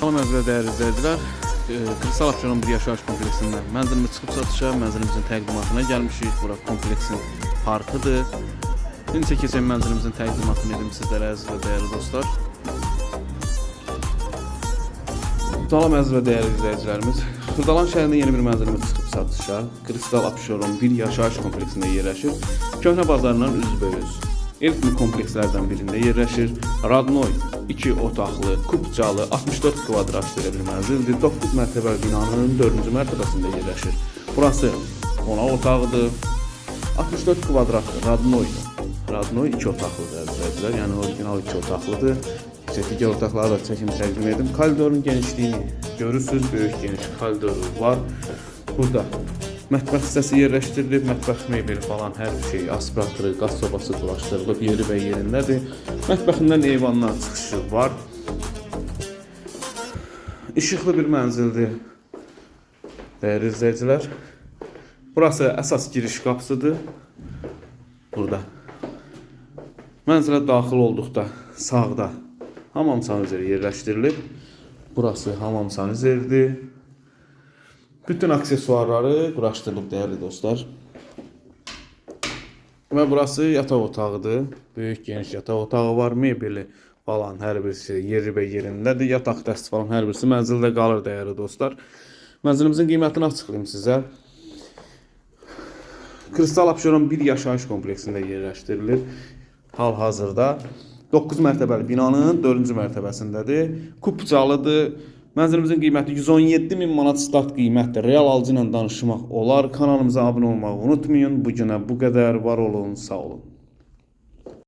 Salam əziz dəyərli izləyicilər. Kristal Abşeron bir yaşayış kompleksindən mənzilimiz çıxıb satışa, mənzilimizin təqdimatına gəlmişik. Bura kompleksin parkıdır. İndi keçən mənzilimizin təqdimatını edim sizlərə əziz və dəyərli dostlar. Salam əziz və dəyərli izləyicilərimiz. Xırdalan şəhərində yeni bir mənzilimiz çıxıb satışa. Kristal Abşeron bir yaşayış kompleksində yerləşir. Köhnə bazarından üzbəüz. Elitli komplekslərdən birində yerləşir. Radnoy 2 otaqlı, kubcalı, 64 kvadrat belə bir mənzildir. 9 mərtəbəli binanın 4-cü mərtəbəsində yerləşir. Burası qonaq otağıdır. 64 kvadratdır. Radnoy 2 otaqlıdır əzizlər. Yəni orijinal 2 otaqlıdır. Digər otaqları da çəkim təqdim edim. Koridorun genişliyini görürsünüz. Böyük geniş koridoru var. Burada mətbəx hissəsi yerləşdirilib, mətbəx mebeli falan hər bir şey, aspiratörü, qaz sobası quraşdırılıb, yeri və yerindədir. Mətbəxindən eyvandan çıxışı var. İşıqlı bir mənzildir, dəyərli izləyicilər. Burası əsas giriş qapısıdır. Burada. Mənzilə daxil olduqda sağda hamam sanuzeri yerləşdirilib. Burası hamam sanuzeridir. Bütün aksesuarları quraşdırılıb dəyərli dostlar. Və burası yataq otağıdır. Böyük geniş yataq otağı var. Mebeli falan hər birisi yeri və yerindədir. Yataq dəsti falan hər birisi mənzildə qalır dəyərli dostlar. Mənzilimizin qiymətini açıqlayım sizə. Kristal Abşeron bir yaşayış kompleksində yerləşdirilir. Hal-hazırda 9 mərtəbəli binanın 4-cü mərtəbəsindədir. Kubcalıdır. Mənzilimizin qiyməti 117.000 manat start qiymətdir. Real alıcı ilə danışmaq olar. Kanalımıza abunə olmağı unutmayın. Bu günə bu qədər. Var olun, sağ olun.